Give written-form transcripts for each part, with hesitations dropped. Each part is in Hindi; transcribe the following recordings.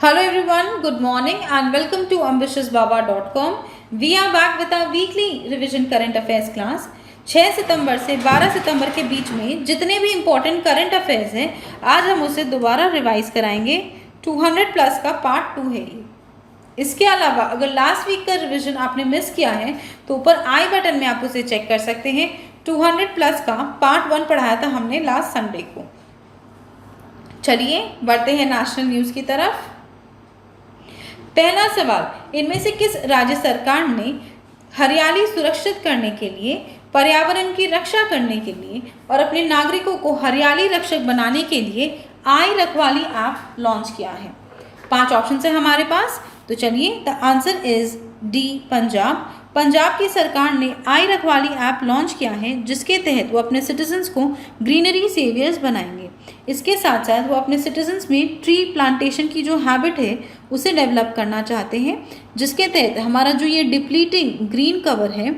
Hello everyone, good morning and welcome to ambitiousbaba.com. We are back with our weekly revision current affairs class. 6 सितंबर से 12 सितंबर के बीच में जितने भी इम्पोर्टेंट करंट अफेयर्स हैं आज हम उसे दोबारा रिवाइज कराएंगे। 200 प्लस का पार्ट 2 है ये। इसके अलावा अगर लास्ट वीक का रिविजन आपने मिस किया है तो ऊपर आई बटन में आप उसे चेक कर सकते हैं। 200 प्लस का पार्ट 1 पढ़ाया था हमने लास्ट संडे को। चलिए बढ़ते हैं नेशनल न्यूज़ की तरफ। पहला सवाल, इनमें से किस राज्य सरकार ने हरियाली सुरक्षित करने के लिए, पर्यावरण की रक्षा करने के लिए और अपने नागरिकों को हरियाली रक्षक बनाने के लिए आई रखवाली ऐप लॉन्च किया है? 5 ऑप्शन है हमारे पास, तो चलिए the answer is D Punjab. Punjab की सरकार ने आई रखवाली ऐप लॉन्च किया है जिसके तहत वो अपने सिटीजन्स को ग्रीनरी सेवियर्स बनाएंगे। इसके साथ साथ वो अपने सिटीजन्स में ट्री प्लांटेशन की जो हैबिट है उसे डेवलप करना चाहते हैं, जिसके तहत हमारा जो ये डिप्लीटिंग ग्रीन कवर है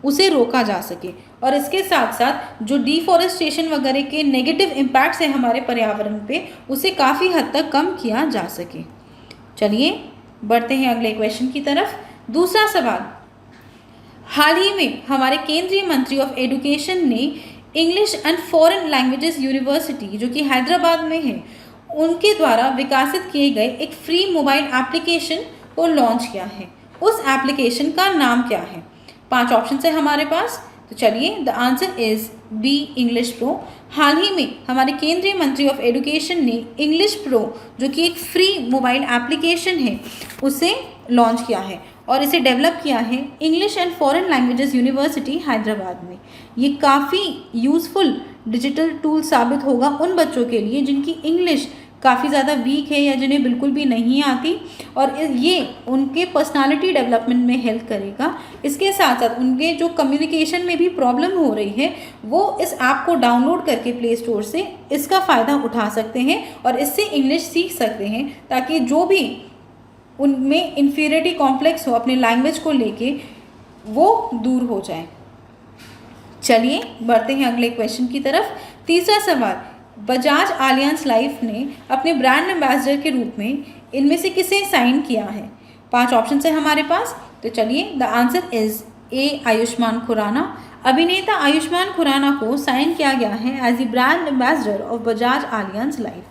उसे रोका जा सके और इसके साथ साथ जो डिफॉरेस्टेशन वगैरह के नेगेटिव इम्पैक्ट्स हैं हमारे पर्यावरण पे उसे काफ़ी हद तक कम किया जा सके। चलिए बढ़ते हैं अगले क्वेश्चन की तरफ। दूसरा सवाल, हाल ही में हमारे केंद्रीय मंत्री ऑफ एजुकेशन ने English and foreign languages university जो कि हैदराबाद में है उनके द्वारा विकसित किए गए एक फ्री मोबाइल एप्लीकेशन को लॉन्च किया है। उस एप्लीकेशन का नाम क्या है? 5 ऑप्शन है हमारे पास, तो चलिए the answer is B English pro. हाल ही में हमारे केंद्रीय मंत्री ऑफ एजुकेशन ने इंग्लिश प्रो जो कि एक फ्री मोबाइल एप्लीकेशन है उसे लॉन्च किया है और इसे डेवलप किया है English and foreign languages university Hyderabad में। ये काफ़ी यूज़फुल डिजिटल टूल साबित होगा उन बच्चों के लिए जिनकी इंग्लिश काफ़ी ज़्यादा वीक है या जिन्हें बिल्कुल भी नहीं आती, और ये उनके पर्सनालिटी डेवलपमेंट में हेल्प करेगा। इसके साथ साथ उनके जो कम्युनिकेशन में भी प्रॉब्लम हो रही है वो इस ऐप को डाउनलोड करके प्ले स्टोर से इसका फ़ायदा उठा सकते हैं और इससे इंग्लिश सीख सकते हैं ताकि जो भी उनमें इन्फीरियरिटी कॉम्प्लेक्स हो अपने लैंग्वेज को लेके वो दूर हो जाए। चलिए बढ़ते हैं अगले क्वेश्चन की तरफ। तीसरा सवाल, बजाज आलियांज लाइफ ने अपने ब्रांड एम्बेसडर के रूप में इनमें से किसे साइन किया है? 5 ऑप्शन है हमारे पास, तो चलिए the answer is A Ayushmann Khurrana. अभिनेता आयुष्मान खुराना को साइन किया गया है as the brand ambassador of Bajaj Allianz life.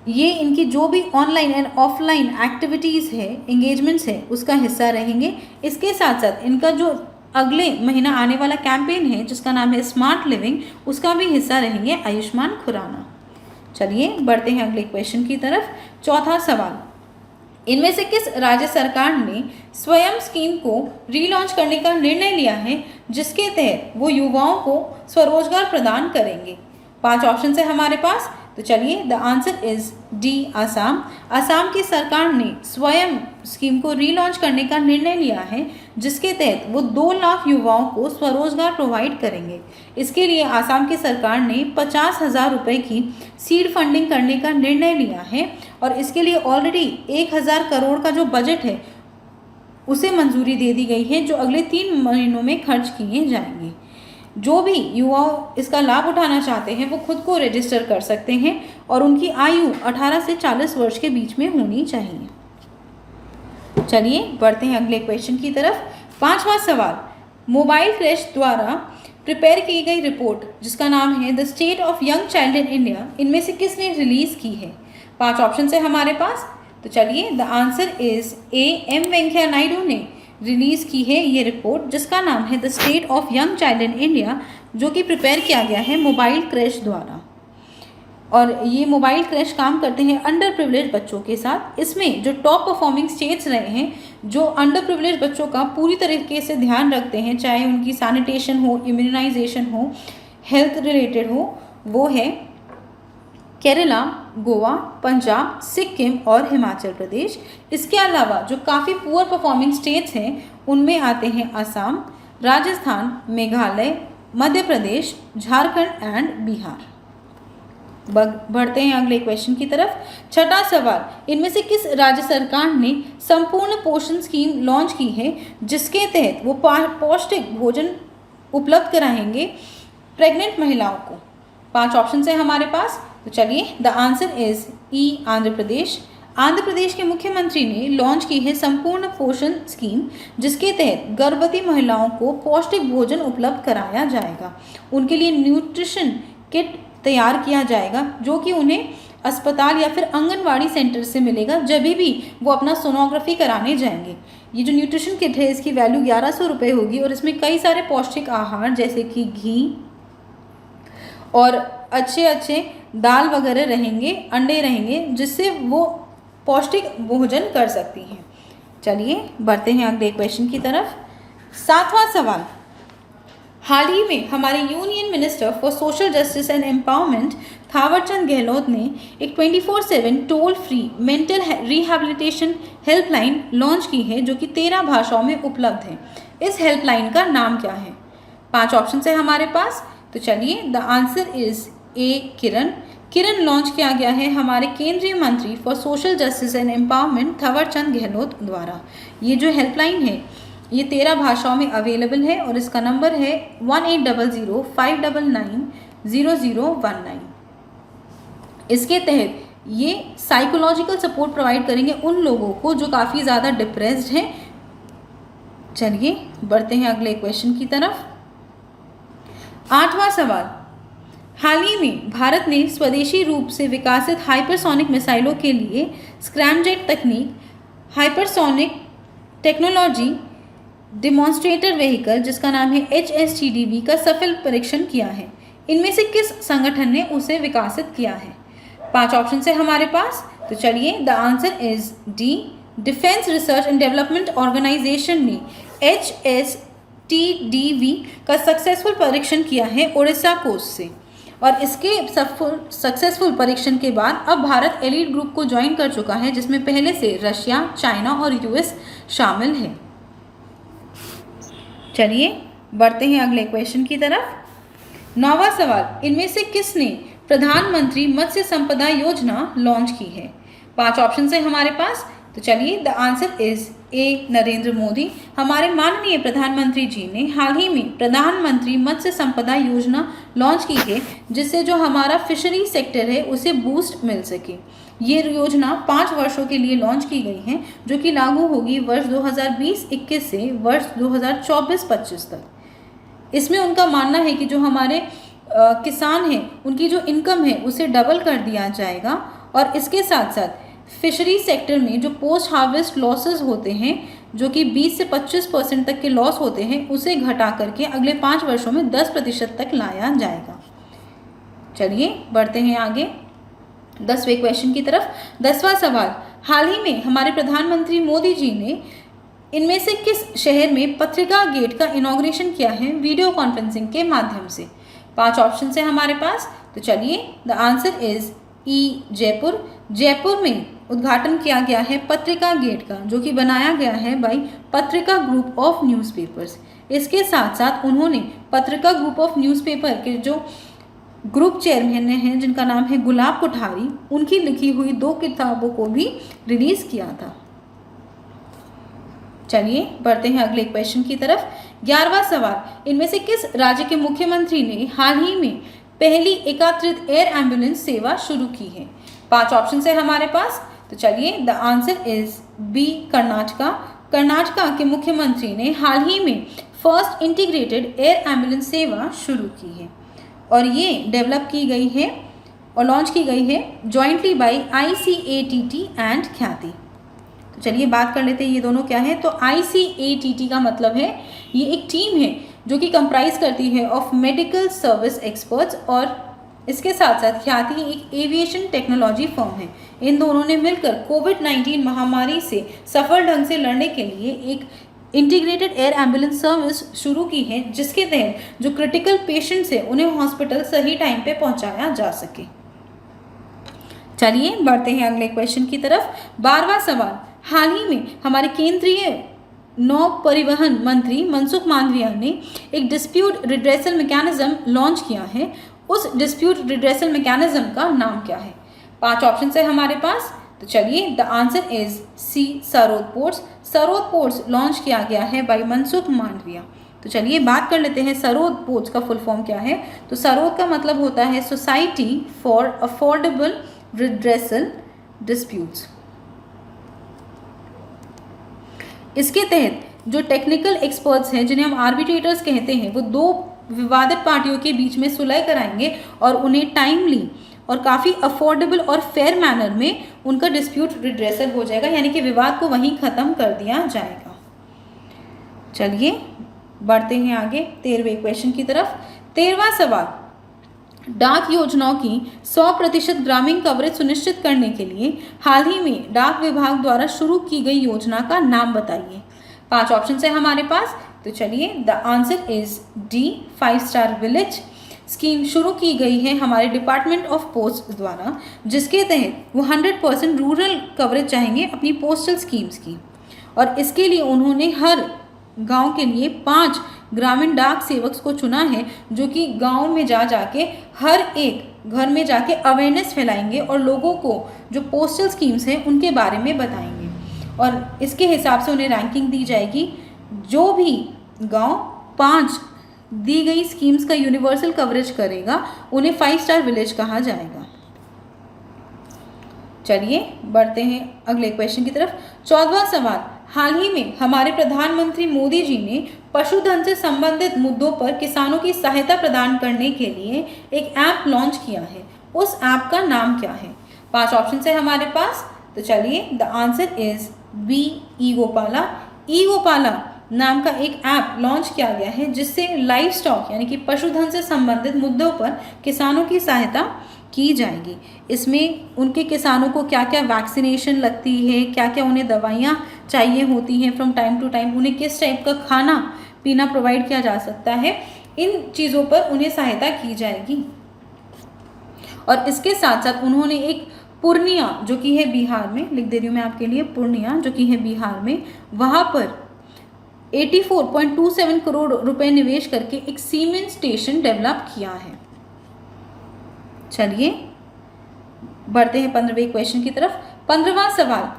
ये इनकी जो भी ऑनलाइन एंड ऑफलाइन एक्टिविटीज़ है, एंगेजमेंट्स है, उसका हिस्सा रहेंगे। इसके साथ साथ इनका जो अगले महीना आने वाला कैंपेन है जिसका नाम है स्मार्ट लिविंग, उसका भी हिस्सा रहेंगे आयुष्मान खुराना। चलिए बढ़ते हैं अगले क्वेश्चन की तरफ। चौथा सवाल, इनमें से किस राज्य सरकार ने स्वयं स्कीम को रीलॉन्च करने का निर्णय लिया है जिसके तहत वो युवाओं को स्वरोजगार प्रदान करेंगे? 5 ऑप्शन है हमारे पास, तो चलिए the answer is D Assam. Assam की सरकार ने स्वयं स्कीम को रीलॉन्च करने का निर्णय लिया है जिसके तहत वो 2 लाख युवाओं को स्वरोजगार प्रोवाइड करेंगे। इसके लिए आसाम की सरकार ने 50,000 रुपये की सीड फंडिंग करने का निर्णय लिया है और इसके लिए ऑलरेडी 1,000 करोड़ का जो बजट है उसे मंजूरी दे दी गई है जो अगले 3 महीनों में खर्च किए जाएंगे। जो भी युवा इसका लाभ उठाना चाहते हैं वो खुद को रजिस्टर कर सकते हैं और उनकी आयु 18 से 40 वर्ष के बीच में होनी चाहिए। चलिए बढ़ते हैं अगले क्वेश्चन की तरफ। 5वां सवाल, मोबाइल क्रैश द्वारा प्रिपेयर की गई रिपोर्ट जिसका नाम है the state of young child in India, इनमें से किसने रिलीज की है? 5 ऑप्शन है हमारे पास, तो चलिए the answer is A M Venkaiah Naidu ने रिलीज़ की है ये रिपोर्ट जिसका नाम है the state of young child in India, जो कि प्रिपेयर किया गया है मोबाइल क्रैश द्वारा। और ये मोबाइल क्रैश काम करते हैं अंडर प्रिविलेज बच्चों के साथ। इसमें जो टॉप परफॉर्मिंग स्टेट्स रहे हैं जो अंडर प्रिविलेज बच्चों का पूरी तरीके से ध्यान रखते हैं, चाहे उनकी सैनिटेशन हो, इम्यूनाइजेशन हो, हेल्थ रिलेटेड हो, वो है केरला, गोवा, पंजाब, सिक्किम और हिमाचल प्रदेश। इसके अलावा जो काफ़ी पुअर परफॉर्मिंग स्टेट्स हैं उनमें आते हैं असम, राजस्थान, मेघालय, मध्य प्रदेश, झारखंड एंड बिहार। बढ़ते हैं अगले क्वेश्चन की तरफ। छठा सवाल, इनमें से किस राज्य सरकार ने संपूर्ण पोषण स्कीम लॉन्च की है जिसके तहत वो पौष्टिक भोजन उपलब्ध कराएंगे प्रेग्नेंट महिलाओं को? 5 ऑप्शन है हमारे पास, तो चलिए द आंसर इज ई आंध्र प्रदेश। आंध्र प्रदेश के मुख्यमंत्री ने लॉन्च की है संपूर्ण पोषण स्कीम, जिसके तहत गर्भवती महिलाओं को पौष्टिक भोजन उपलब्ध कराया जाएगा। उनके लिए न्यूट्रिशन किट तैयार किया जाएगा, जो कि उन्हें अस्पताल या फिर आंगनवाड़ी सेंटर से मिलेगा जब भी वो अपना सोनोग्राफी कराने जाएंगे। ये जो न्यूट्रिशन किट है इसकी वैल्यू 1100 रुपये होगी और इसमें कई सारे पौष्टिक आहार जैसे कि घी और अच्छे दाल वगैरह रहेंगे, अंडे रहेंगे, जिससे वो पौष्टिक भोजन कर सकती हैं। चलिए बढ़ते हैं अगले क्वेश्चन की तरफ। 7वां सवाल, हाल ही में हमारे union minister for social justice and empowerment Thawarchand Gehlot ने एक 24/7 toll free mental rehabilitation helpline launch की है, जो कि 13 भाषाओं में उपलब्ध है। इस हेल्पलाइन का नाम क्या है? 5 ऑप्शन है हमारे पास, तो चलिए the answer is A Kiran. Kiran launch किया गया है हमारे केंद्रीय मंत्री for social justice and empowerment Thawarchand Gehlot द्वारा। ये जो हेल्पलाइन है ये 13 भाषाओं में अवेलेबल है और इसका नंबर है 1800-599-0019। इसके तहत ये साइकोलॉजिकल सपोर्ट प्रोवाइड करेंगे उन लोगों को जो काफ़ी ज़्यादा डिप्रेस्ड हैं। चलिए बढ़ते हैं अगले क्वेश्चन की तरफ। 8वां सवाल, हाल ही में भारत ने स्वदेशी रूप से विकसित हाइपरसोनिक मिसाइलों के लिए स्क्रैमजेट तकनीक, हाइपरसोनिक टेक्नोलॉजी डिमॉन्स्ट्रेटर व्हीकल जिसका नाम है HSTDV का सफल परीक्षण किया है। इनमें से किस संगठन ने उसे विकसित किया है? 5 ऑप्शन है हमारे पास, तो चलिए the answer is D. Defence research and development organisation ने HSTDV का सक्सेसफुल परीक्षण किया है उड़ीसा कोस्ट से, और इसके सक्सेसफुल परीक्षण के बाद अब भारत एलीट ग्रुप को ज्वाइन कर चुका है, जिसमें पहले से रशिया, चाइना और US शामिल है। चलिए बढ़ते हैं अगले क्वेश्चन की तरफ। 9वां सवाल, इनमें से किसने प्रधानमंत्री मत्स्य संपदा योजना लॉन्च की है? 5 ऑप्शन है हमारे पास, तो चलिए द आंसर इज ए नरेंद्र मोदी। हमारे माननीय प्रधानमंत्री जी ने हाल ही में प्रधानमंत्री मत्स्य संपदा योजना लॉन्च की है, जिससे जो हमारा फिशरी सेक्टर है उसे बूस्ट मिल सके। ये योजना 5 वर्षों के लिए लॉन्च की गई है, जो कि लागू होगी वर्ष 2020-21 से वर्ष 2024-25 तक। इसमें उनका मानना है कि जो हमारे किसान हैं उनकी जो इनकम है उसे डबल कर दिया जाएगा, और इसके साथ साथ फिशरी सेक्टर में जो पोस्ट हार्वेस्ट लॉसेस होते हैं, जो कि 20 से 25% तक के लॉस होते हैं, उसे घटा करके अगले 5 वर्षों में 10% तक लाया जाएगा। चलिए बढ़ते हैं आगे 10वें क्वेश्चन की तरफ। 10वां सवाल, हाल ही में हमारे प्रधानमंत्री मोदी जी ने इनमें से किस शहर में पत्रिका गेट का इनॉग्रेशन किया है वीडियो कॉन्फ्रेंसिंग के माध्यम से? 5 ऑप्शन है हमारे पास, तो चलिए द आंसर इज ई जयपुर। जयपुर में उद्घाटन किया गया है पत्रिका गेट का, जो कि बनाया गया है बाई पत्रिका ग्रुप ऑफ न्यूज़पेपर्स। इसके साथ साथ उन्होंने पत्रिका ग्रुप ऑफ न्यूज़पेपर के जो ग्रुप चेयरमैन हैं, जिनका नाम है गुलाब कोठारी, उनकी लिखी हुई 2 किताबों को भी रिलीज किया था। चलिए बढ़ते हैं अगले क्वेश्चन की तरफ। 11वां सवाल, इनमें से किस राज्य के मुख्यमंत्री ने हाल ही में पहली एकीकृत एयर एम्बुलेंस सेवा शुरू की है? 5 ऑप्शन है हमारे पास, तो चलिए the answer is B Karnataka. Karnataka के मुख्यमंत्री ने हाल ही में फर्स्ट इंटीग्रेटेड एयर एम्बुलेंस सेवा शुरू की है, और ये डेवलप की गई है और लॉन्च की गई है जॉइंटली बाय ICATT एंड ख्याति। तो चलिए बात कर लेते हैं ये दोनों क्या है। तो ICATT का मतलब है ये एक टीम है जो कि कंप्राइज करती है ऑफ मेडिकल सर्विस एक्सपर्ट्स, और इसके साथ साथ ख्याति एक एविएशन टेक्नोलॉजी फर्म है। इन दोनों ने मिलकर कोविड-19 महामारी से सफल ढंग से लड़ने के लिए एक इंटीग्रेटेड एयर एम्बुलेंस सर्विस शुरू की है, जिसके तहत जो क्रिटिकल पेशेंट्स हैं उन्हें हॉस्पिटल सही टाइम पे पहुंचाया जा सके। चलिए बढ़ते हैं अगले क्वेश्चन की तरफ। 12वां सवाल, हाल ही में हमारे केंद्रीय नौ परिवहन मंत्री मनसुख मांडविया ने एक डिस्प्यूट रिड्रेसल मैकेनिज्म लॉन्च किया है। उस डिस्प्यूट रिड्रेसल मैकेनिज्म का नाम क्या है? 5 ऑप्शन है हमारे पास, तो चलिए the answer is C Sarod ports. Sarod ports launch किया गया है बाय मनसुख मांडविया। तो चलिए बात कर लेते हैं सरोद पोर्ट्स का फुल फॉर्म क्या है। तो सरोद का मतलब होता है society for affordable redressal disputes. इसके तहत जो टेक्निकल एक्सपर्ट्स हैं, जिन्हें हम आर्बिट्रेटर्स कहते हैं, वो दो विवादित पार्टियों के बीच में सुलह कराएंगे और उन्हें टाइमली और काफ़ी अफोर्डेबल और फेयर मैनर में उनका डिस्प्यूट रिड्रेसल हो जाएगा, यानी कि विवाद को वहीं ख़त्म कर दिया जाएगा। चलिए बढ़ते हैं आगे 13वें क्वेश्चन की तरफ। 13वां सवाल, डाक योजनाओं की 100% ग्रामीण कवरेज सुनिश्चित करने के लिए हाल ही में डाक विभाग द्वारा शुरू की गई योजना का नाम बताइए। 5 ऑप्शन है हमारे पास, तो चलिए the answer is D, 5 star village scheme शुरू की गई है हमारे डिपार्टमेंट ऑफ पोस्ट द्वारा, जिसके तहत वो 100% रूरल कवरेज चाहेंगे अपनी पोस्टल स्कीम्स की, और इसके लिए उन्होंने हर गांव के लिए 5 ग्रामीण डाक सेवक को चुना है, जो कि गांव में जाके हर एक घर में जाके अवेयरनेस फैलाएंगे और लोगों को जो पोस्टल स्कीम्स हैं उनके बारे में बताएंगे, और इसके हिसाब से उन्हें रैंकिंग दी जाएगी। जो भी गांव 5 दी गई स्कीम्स का यूनिवर्सल कवरेज करेगा उन्हें 5 स्टार विलेज कहा जाएगा। चलिए बढ़ते हैं अगले क्वेश्चन की तरफ। 14वां सवाल, हाल ही में हमारे प्रधानमंत्री मोदी जी ने पशुधन से संबंधित मुद्दों पर किसानों की सहायता प्रदान करने के लिए एक ऐप लॉन्च किया है, उस ऐप का नाम क्या है? 5 ऑप्शन है हमारे पास, तो चलिए द आंसर इज बी, ई गोपाला। ई गोपाला नाम का एक ऐप लॉन्च किया गया है, जिससे लाइव स्टॉक यानी कि पशुधन से संबंधित मुद्दों पर किसानों की सहायता की जाएगी। इसमें उनके किसानों को क्या क्या वैक्सीनेशन लगती है, क्या क्या उन्हें दवाइयाँ चाहिए होती हैं फ्रॉम टाइम टू टाइम, उन्हें किस टाइप का खाना पीना प्रोवाइड किया जा सकता है, इन चीज़ों पर उन्हें सहायता की जाएगी। और इसके साथ साथ उन्होंने एक पूर्णिया, जो कि है बिहार में, लिख दे रही हूँ मैं आपके लिए, पूर्णिया जो कि है बिहार में, वहाँ पर 84.27 करोड़ रुपए निवेश करके एक सीमेंट स्टेशन डेवलप किया है। चलिए बढ़ते हैं 15वें क्वेश्चन की तरफ। 15वां सवाल,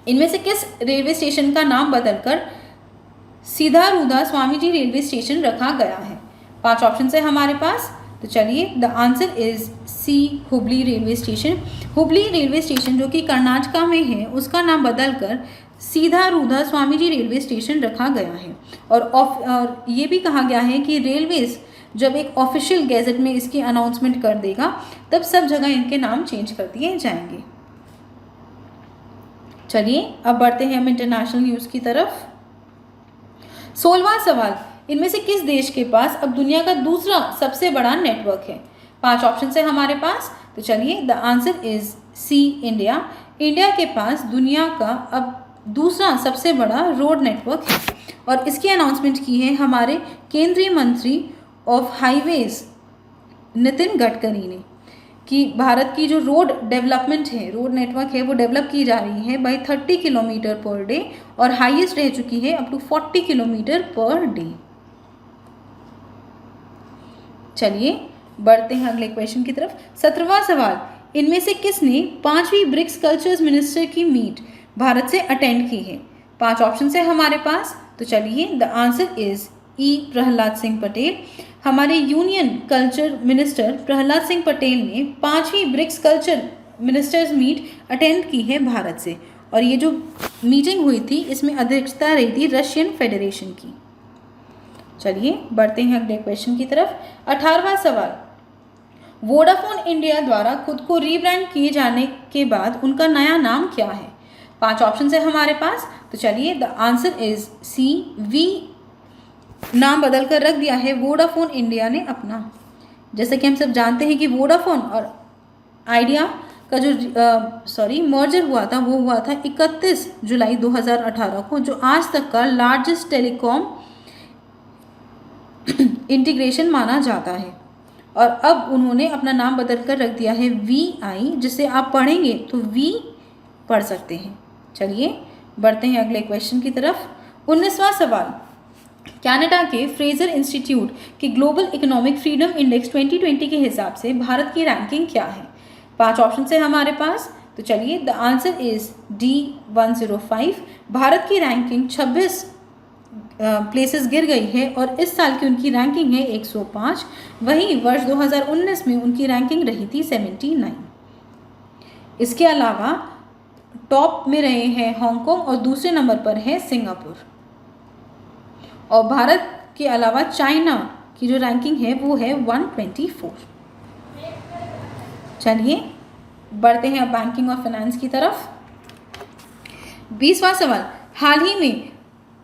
इनमें से किस रेलवे स्टेशन का नाम बदलकर सीधा रूधा स्वामी जी रेलवे स्टेशन रखा गया है? 5 ऑप्शन है हमारे पास, तो चलिए the answer is C, Hubli railway station. Hubli railway station जो कि कर्नाटका में है, उसका नाम बदलकर सीधा रूधा स्वामी जी रेलवे स्टेशन रखा गया है। और ये भी कहा गया है कि रेलवेज जब एक ऑफिशियल गैजेट में इसकी अनाउंसमेंट कर देगा, तब सब जगह इनके नाम चेंज कर दिए जाएंगे। चलिए अब बढ़ते हैं हम इंटरनेशनल न्यूज़ की तरफ। 16वां सवाल, इनमें से किस देश के पास अब दुनिया का दूसरा सबसे बड़ा नेटवर्क है? 5 ऑप्शन है हमारे पास, तो चलिए the answer is C, India. India के पास दुनिया का अब दूसरा सबसे बड़ा रोड नेटवर्क है, और इसकी अनाउंसमेंट की है हमारे केंद्रीय मंत्री ऑफ हाईवेज नितिन गडकरी ने, कि भारत की जो रोड डेवलपमेंट है, रोड नेटवर्क है, वो डेवलप की जा रही है बाई 30 किलोमीटर पर डे, और हाईएस्ट रह चुकी है up to 40 kilometre per day. चलिए बढ़ते हैं अगले क्वेश्चन की तरफ। 17वां सवाल, इनमें से किसने 5वीं ब्रिक्स कल्चर्स मिनिस्टर की मीट भारत से अटेंड की है? 5 ऑप्शन है हमारे पास, तो चलिए the answer is E, Prahlad Singh Patel. हमारे union culture minister Prahlad Singh Patel ने 5वीं BRICS culture ministers meet attend की है भारत से, और ये जो मीटिंग हुई थी इसमें अध्यक्षता रही थी रशियन फेडरेशन की। चलिए बढ़ते हैं अगले क्वेश्चन की तरफ। 18वां सवाल, वोडाफोन इंडिया द्वारा खुद को रीब्रांड किए जाने के बाद उनका नया नाम क्या है? 5 ऑप्शन है हमारे पास, तो चलिए द आंसर इज सी, वी नाम बदल कर रख दिया है वोडाफोन इंडिया ने अपना। जैसे कि हम सब जानते हैं कि वोडाफोन और आइडिया का जो मर्जर हुआ था, वो हुआ था 31 जुलाई 2018 को, जो आज तक का लार्जेस्ट टेलीकॉम इंटीग्रेशन माना जाता है। और अब उन्होंने अपना नाम बदल कर रख दिया है VI, जिसे आप पढ़ेंगे तो V पढ़ सकते हैं। चलिए बढ़ते हैं अगले क्वेश्चन की तरफ। 19वां सवाल, कनाडा के फ्रेजर इंस्टीट्यूट के ग्लोबल इकोनॉमिक फ्रीडम इंडेक्स 2020 के हिसाब से भारत की रैंकिंग क्या है? 5 ऑप्शन है हमारे पास, तो चलिए the answer is D, 105। Bharat की रैंकिंग 26 प्लेसेस गिर गई है, और इस साल की उनकी रैंकिंग है 105। वहीं वर्ष 2019 में उनकी रैंकिंग रही थी 79। इसके अलावा टॉप में रहे हैं हांगकांग और दूसरे नंबर पर है सिंगापुर। और भारत के अलावा चाइना की जो रैंकिंग है वो है 124। चलिए बढ़ते हैं अब बैंकिंग और फाइनेंस की तरफ। 20वां सवाल, हाल ही में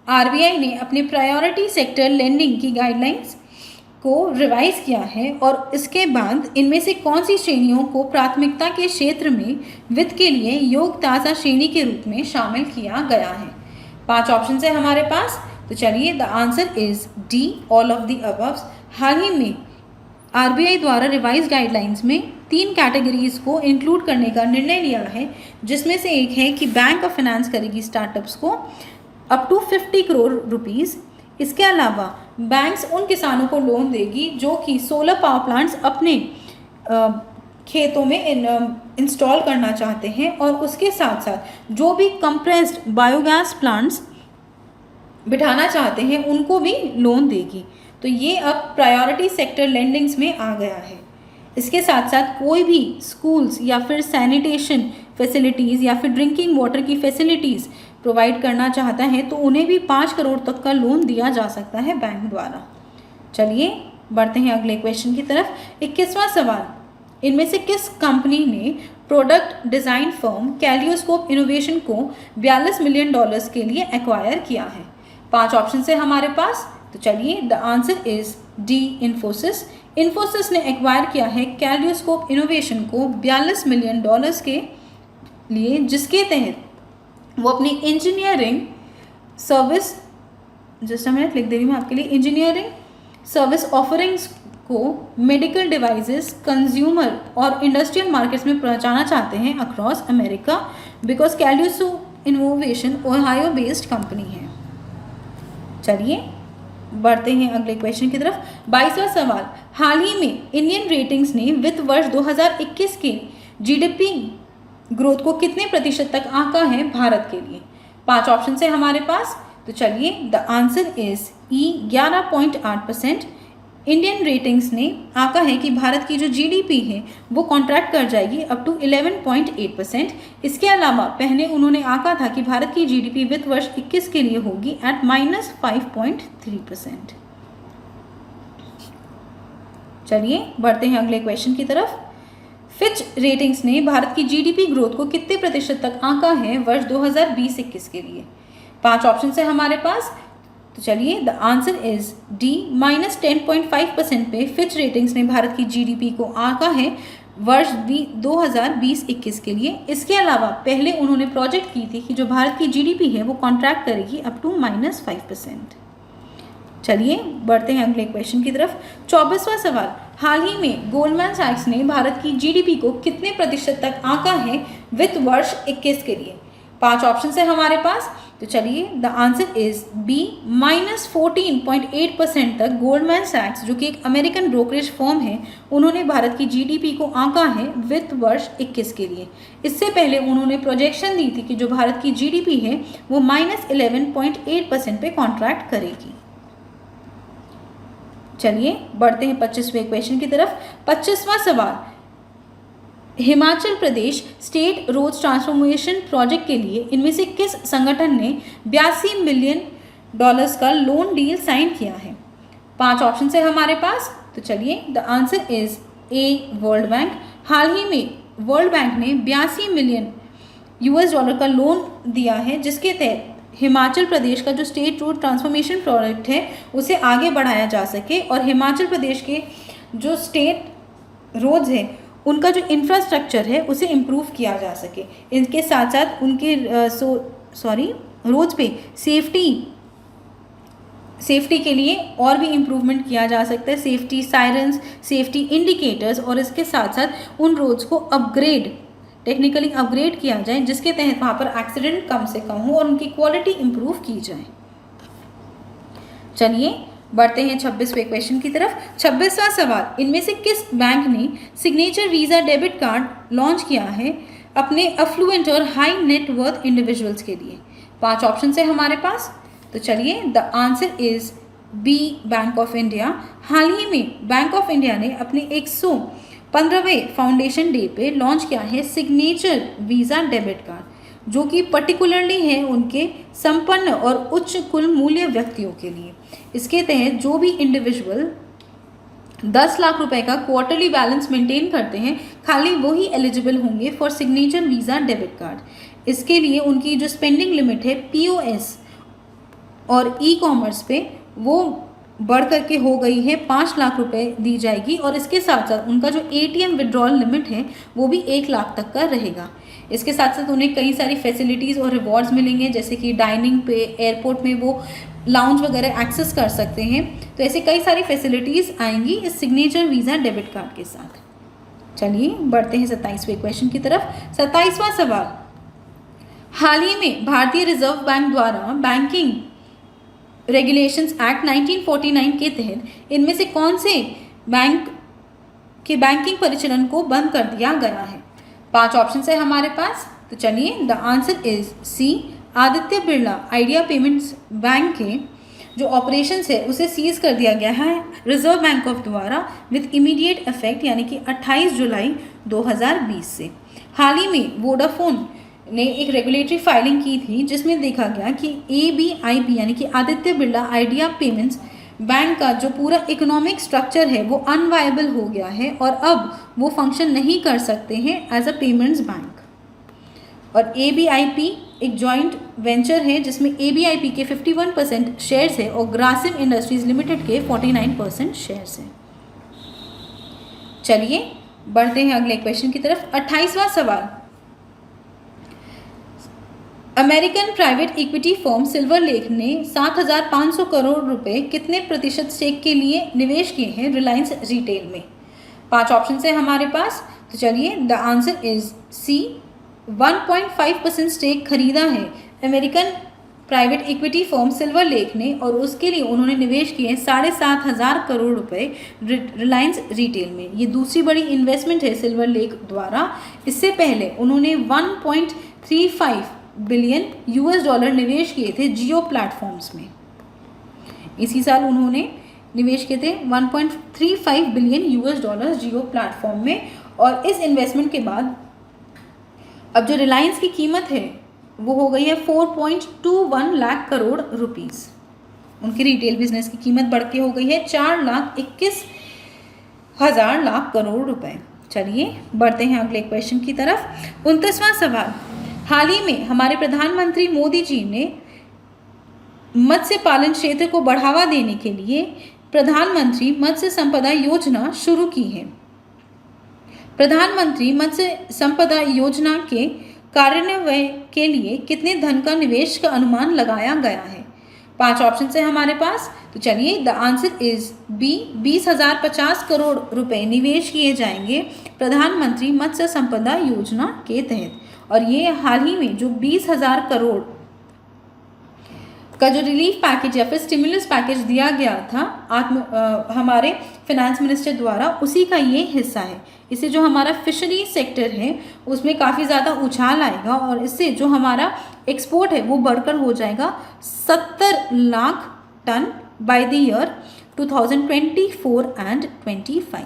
आरबीआई ने अपने प्रायोरिटी सेक्टर लेंडिंग की गाइडलाइंस को रिवाइज किया है और इसके बाद इनमें से कौन सी श्रेणियों को प्राथमिकता के क्षेत्र में वित्त के लिए योग्यता श्रेणी के रूप में शामिल किया गया है। 5 ऑप्शन है हमारे पास, तो चलिए the answer is D, all of the above. हाल ही में आरबीआई द्वारा रिवाइज गाइडलाइंस में 3 कैटेगरीज को इंक्लूड करने का निर्णय लिया है, जिसमें से एक है कि बैंक ऑफ फाइनेंस करेगी स्टार्टअप्स को अप टू 50 करोड़ रुपीज़। इसके अलावा बैंक्स उन किसानों को लोन देगी जो कि सोलर पावर प्लांट्स अपने खेतों में इंस्टॉल करना चाहते हैं, और उसके साथ साथ जो भी कंप्रेस्ड बायोगैस प्लांट्स बिठाना चाहते हैं उनको भी लोन देगी। तो ये अब प्रायोरिटी सेक्टर लेंडिंग्स में आ गया है। इसके साथ साथ कोई भी स्कूल्स या फिर सैनिटेशन फैसिलिटीज़ या फिर ड्रिंकिंग वाटर की फैसिलिटीज़ प्रोवाइड करना चाहता है तो उन्हें भी 5 करोड़ तक का लोन दिया जा सकता है बैंक द्वारा। चलिए बढ़ते हैं अगले क्वेश्चन की तरफ। 21वां सवाल, इनमें से किस कंपनी ने प्रोडक्ट डिज़ाइन फर्म कैलियोस्कोप इनोवेशन को $42 मिलियन के लिए एक्वायर किया है। 5 ऑप्शन है हमारे पास, तो चलिए the answer is D, Infosys. Infosys ने एक्वायर किया है कैलियोस्कोप इनोवेशन को $42 मिलियन के लिए, जिसके तहत वो अपनी engineering service, just a minute लिख दे रही हूँ आपके लिए, इंजीनियरिंग सर्विस ऑफरिंग्स को मेडिकल डिवाइसेस, कंज्यूमर और इंडस्ट्रियल मार्केट्स में पहुंचाना चाहते हैं across America, because Kaleidoscope innovation Ohio based company है। चलिए बढ़ते हैं अगले क्वेश्चन की तरफ। 22वां सवाल, हाल ही में इंडियन रेटिंग्स ने वित्त वर्ष 2021 के जीडीपी ग्रोथ को कितने प्रतिशत तक आंका है भारत के लिए। 5 ऑप्शन है हमारे पास, तो चलिए the answer is E, 11.8%। Indian ratings ने आंका है कि भारत की जो जीडीपी है वो कॉन्ट्रैक्ट कर जाएगी अप टू 11.8%। इसके अलावा पहले उन्होंने आंका था कि भारत की जीडीपी वित्त वर्ष 21 के लिए होगी एट -5.3%। चलिए बढ़ते हैं अगले क्वेश्चन की तरफ। फिच रेटिंग्स ने भारत की जीडीपी ग्रोथ को कितने प्रतिशत तक आंका है वर्ष 2020-21 के लिए। 5 ऑप्शन है हमारे पास, तो चलिए द आंसर इज डी, -10.5% पे फिच रेटिंग्स ने भारत की जीडीपी को आंका है वर्ष 2020-21 के लिए। इसके अलावा पहले उन्होंने प्रोजेक्ट की थी कि जो भारत की जीडीपी है वो कॉन्ट्रैक्ट करेगी अप टू -5%। चलिए बढ़ते हैं अगले क्वेश्चन की तरफ। 24वां सवाल, हाल ही में गोल्डमैन सैक्स ने भारत की जीडीपी को कितने प्रतिशत तक आंका है वित्त वर्ष 21 के लिए। 5 ऑप्शन है हमारे पास, तो चलिए द आंसर इज बी, -14.8% तक गोल्डमैन सैक्स, जो कि एक अमेरिकन ब्रोकरेज फर्म है, उन्होंने भारत की जीडीपी को आंका है वित्त वर्ष 21 के लिए। इससे पहले उन्होंने प्रोजेक्शन दी थी कि जो भारत की जीडीपी है वो -11.8% पे कॉन्ट्रैक्ट करेगी। चलिए बढ़ते हैं 25वें क्वेश्चन की तरफ। 25वां सवाल, Himachal Pradesh state roads transformation project के लिए इनमें से किस संगठन ने $82 मिलियन का लोन डील साइन किया है। 5 ऑप्शन है हमारे पास, तो चलिए the answer is A, World Bank. हाल ही में वर्ल्ड बैंक ने $82 मिलियन का लोन दिया है, जिसके तहत हिमाचल प्रदेश का जो स्टेट रोड ट्रांसफॉर्मेशन प्रोजेक्ट है उसे आगे बढ़ाया जा सके और हिमाचल प्रदेश के जो स्टेट रोड्स हैं उनका जो इंफ्रास्ट्रक्चर है उसे इम्प्रूव किया जा सके। इनके साथ साथ उनके रोड्स पे सेफ्टी के लिए और भी इम्प्रूवमेंट किया जा सकता है, सेफ्टी सायरन्स, सेफ्टी इंडिकेटर्स, और इसके साथ साथ उन रोड्स को टेक्निकली अपग्रेड किया जाए, जिसके तहत वहाँ पर एक्सीडेंट कम से कम हो और उनकी क्वालिटी इम्प्रूव की जाए। चलिए बढ़ते हैं 26वें क्वेश्चन की तरफ। 26वां सवाल, इनमें से किस बैंक ने signature visa debit card launch किया है अपने अफ्लुएंट और हाई नेट वर्थ इंडिविजुअल्स के लिए। 5 ऑप्शन है हमारे पास, तो चलिए the answer is B, Bank of India. हाल ही में बैंक ऑफ इंडिया ने अपने 115वें फाउंडेशन डे पे लॉन्च किया है सिग्नेचर वीज़ा डेबिट कार्ड। जो कि पर्टिकुलरली है उनके संपन्न और उच्च कुल मूल्य व्यक्तियों के लिए। इसके तहत जो भी इंडिविजुअल 10 लाख रुपए का क्वार्टरली बैलेंस मेंटेन करते हैं, खाली वही एलिजिबल होंगे for signature visa debit card. इसके लिए उनकी जो स्पेंडिंग लिमिट है पीओएस और ई कॉमर्स पे वो बढ़ करके हो गई है 5 लाख रुपए दी जाएगी, और इसके साथ साथ उनका जो एटीएम विड्रॉल लिमिट है वो भी 1 लाख तक का रहेगा। इसके साथ साथ उन्हें कई सारी फैसिलिटीज़ और रिवॉर्ड्स मिलेंगे, जैसे कि डाइनिंग पे, एयरपोर्ट में वो लाउंज वगैरह एक्सेस कर सकते हैं। तो ऐसे कई सारी फैसिलिटीज़ आएंगी इस सिग्नेचर वीज़ा डेबिट कार्ड के साथ। चलिए बढ़ते हैं 27वें क्वेश्चन की तरफ। 27वां सवाल, हाल ही में भारतीय रिजर्व बैंक द्वारा बैंकिंग रेगुलेशंस एक्ट 1949 के तहत इनमें से कौन से बैंक के बैंकिंग परिचालन को बंद कर दिया गया है? 5 ऑप्शन है हमारे पास। तो चलिए, the answer is C, Aditya Birla Idea payments bank के जो ऑपरेशंस है उसे सीज कर दिया गया है रिजर्व बैंक ऑफ द्वारा विद इमीडिएट इफेक्ट, यानी कि 28 जुलाई 2020 से। हाल ही में वोडाफोन ने एक रेगुलेटरी फाइलिंग की थी जिसमें देखा गया कि ABIP यानी कि Aditya Birla Idea payments bank का जो पूरा इकोनॉमिक स्ट्रक्चर है वो अनवायबल हो गया है और अब वो फंक्शन नहीं कर सकते हैं एज अ पेमेंट्स बैंक। और ABIP एक जॉइंट वेंचर है जिसमें ABIP के 51% शेयर्स है और ग्रासिम इंडस्ट्रीज लिमिटेड के 49% शेयर्स हैं। चलिए बढ़ते हैं अगले क्वेश्चन की तरफ। 28वां सवाल, American private equity firm Silver Lake ने 7,500 करोड़ रुपए कितने प्रतिशत स्टेक के लिए निवेश किए हैं रिलायंस रिटेल में? 5 ऑप्शन है हमारे पास। तो चलिए, the answer is C, 1.5% stake खरीदा है American private equity firm Silver Lake ने, और उसके लिए उन्होंने निवेश किए 7,500 करोड़ रुपए रिलायंस रिटेल में। ये दूसरी बड़ी इन्वेस्टमेंट है सिल्वर लेक द्वारा। इससे पहले उन्होंने 1.35 बिलियन $US निवेश किए थे जियो प्लेटफॉर्म्स में। इसी साल उन्होंने निवेश किए थे 1.35 बिलियन $US जियो प्लेटफॉर्म में। और इस इन्वेस्टमेंट के बाद अब जो रिलायंस की कीमत है वो हो गई है 4.21 लाख करोड़ रुपीस। उनकी रिटेल बिजनेस की कीमत बढ़ के हो गई है 4,21,000 लाख करोड़ रुपए। चलिए बढ़ते हैं अगले क्वेश्चन की तरफ। 29वां सवाल, हाल ही में हमारे प्रधानमंत्री मोदी जी ने मत्स्य पालन क्षेत्र को बढ़ावा देने के लिए प्रधानमंत्री मत्स्य संपदा योजना शुरू की है। प्रधानमंत्री मत्स्य संपदा योजना के कार्यान्वयन के लिए कितने धन का निवेश का अनुमान लगाया गया है? 5 ऑप्शन है हमारे पास। तो चलिए, the answer is B, 20,050 crore रुपए निवेश किए जाएंगे प्रधानमंत्री मत्स्य संपदा योजना के तहत। और ये हाल ही में जो 20,000 करोड़ का जो रिलीफ पैकेज या फिर स्टिमुलस पैकेज दिया गया था हमारे फाइनेंस मिनिस्टर द्वारा, उसी का ये हिस्सा है। इससे जो हमारा फिशरी सेक्टर है उसमें काफ़ी ज़्यादा उछाल आएगा और इससे जो हमारा एक्सपोर्ट है वो बढ़कर हो जाएगा 70 lakh ton by the year 2024 and 25।